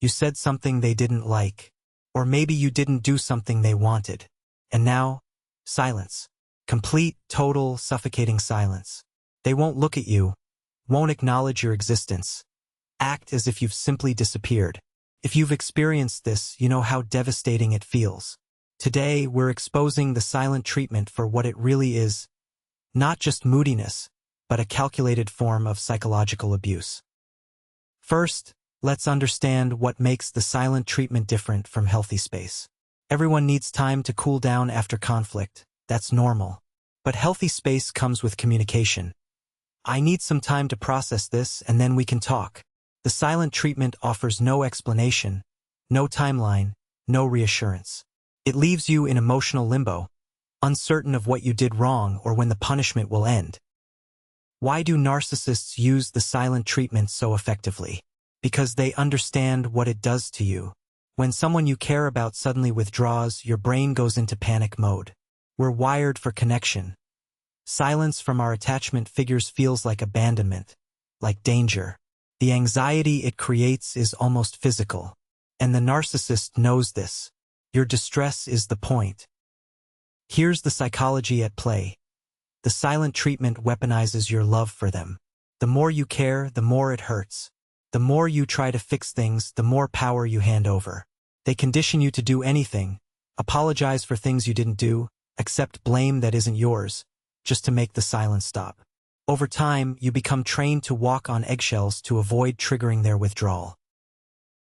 You said something they didn't like. Or maybe you didn't do something they wanted. And now, silence. Complete, total, suffocating silence. They won't look at you, won't acknowledge your existence. Act as if you've simply disappeared. If you've experienced this, you know how devastating it feels. Today, we're exposing the silent treatment for what it really is. Not just moodiness, but a calculated form of psychological abuse. First, let's understand what makes the silent treatment different from healthy space. Everyone needs time to cool down after conflict. That's normal. But healthy space comes with communication. I need some time to process this, and then we can talk. The silent treatment offers no explanation, no timeline, no reassurance. It leaves you in emotional limbo, uncertain of what you did wrong or when the punishment will end. Why do narcissists use the silent treatment so effectively? Because they understand what it does to you. When someone you care about suddenly withdraws, your brain goes into panic mode. We're wired for connection. Silence from our attachment figures feels like abandonment, like danger. The anxiety it creates is almost physical. And the narcissist knows this. Your distress is the point. Here's the psychology at play. The silent treatment weaponizes your love for them. The more you care, the more it hurts. The more you try to fix things, the more power you hand over. They condition you to do anything, apologize for things you didn't do, accept blame that isn't yours, just to make the silence stop. Over time, you become trained to walk on eggshells to avoid triggering their withdrawal.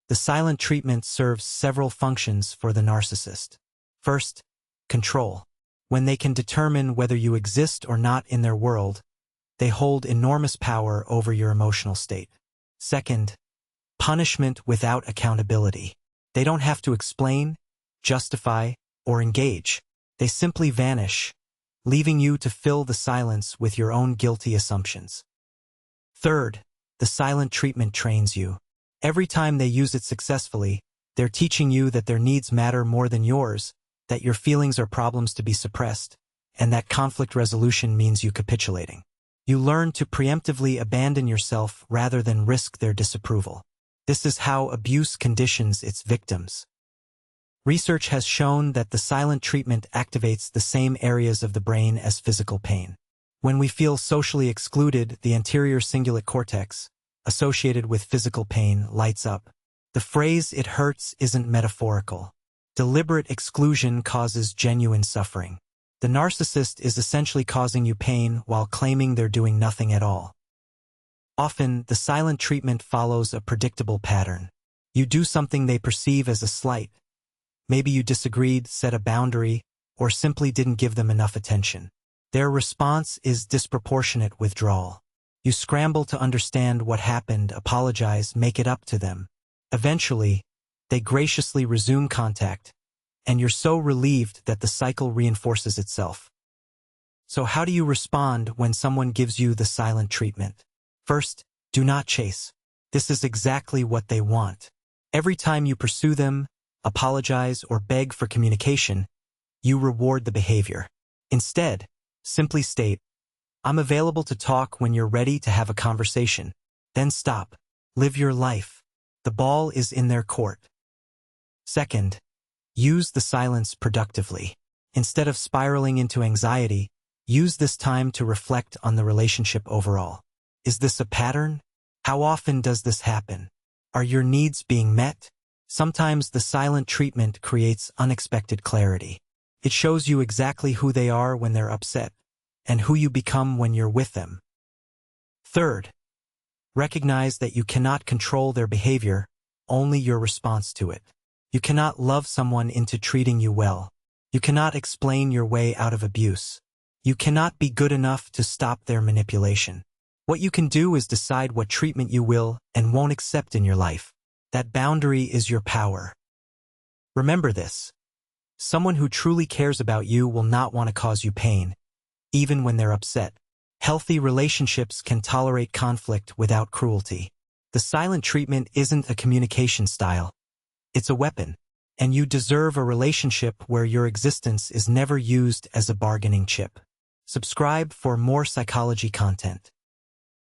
The silent treatment serves several functions for the narcissist. First, control. When they can determine whether you exist or not in their world, they hold enormous power over your emotional state. Second, punishment without accountability. They don't have to explain, justify, or engage. They simply vanish, leaving you to fill the silence with your own guilty assumptions. Third, the silent treatment trains you. Every time they use it successfully, they're teaching you that their needs matter more than yours, that your feelings are problems to be suppressed, and that conflict resolution means you capitulating. You learn to preemptively abandon yourself rather than risk their disapproval. This is how abuse conditions its victims. Research has shown that the silent treatment activates the same areas of the brain as physical pain. When we feel socially excluded, the anterior cingulate cortex, associated with physical pain, lights up. The phrase "it hurts" isn't metaphorical. Deliberate exclusion causes genuine suffering. The narcissist is essentially causing you pain while claiming they're doing nothing at all. Often, the silent treatment follows a predictable pattern. You do something they perceive as a slight. Maybe you disagreed, set a boundary, or simply didn't give them enough attention. Their response is disproportionate withdrawal. You scramble to understand what happened, apologize, make it up to them. Eventually, they graciously resume contact, and you're so relieved that the cycle reinforces itself. So how do you respond when someone gives you the silent treatment? First, do not chase. This is exactly what they want. Every time you pursue them, apologize, or beg for communication, you reward the behavior. Instead, simply state, "I'm available to talk when you're ready to have a conversation." Then stop. Live your life. The ball is in their court. Second, use the silence productively. Instead of spiraling into anxiety, use this time to reflect on the relationship overall. Is this a pattern? How often does this happen? Are your needs being met? Sometimes the silent treatment creates unexpected clarity. It shows you exactly who they are when they're upset, and who you become when you're with them. Third, recognize that you cannot control their behavior, only your response to it. You cannot love someone into treating you well. You cannot explain your way out of abuse. You cannot be good enough to stop their manipulation. What you can do is decide what treatment you will and won't accept in your life. That boundary is your power. Remember this. Someone who truly cares about you will not want to cause you pain, even when they're upset. Healthy relationships can tolerate conflict without cruelty. The silent treatment isn't a communication style. It's a weapon, and you deserve a relationship where your existence is never used as a bargaining chip. Subscribe for more psychology content.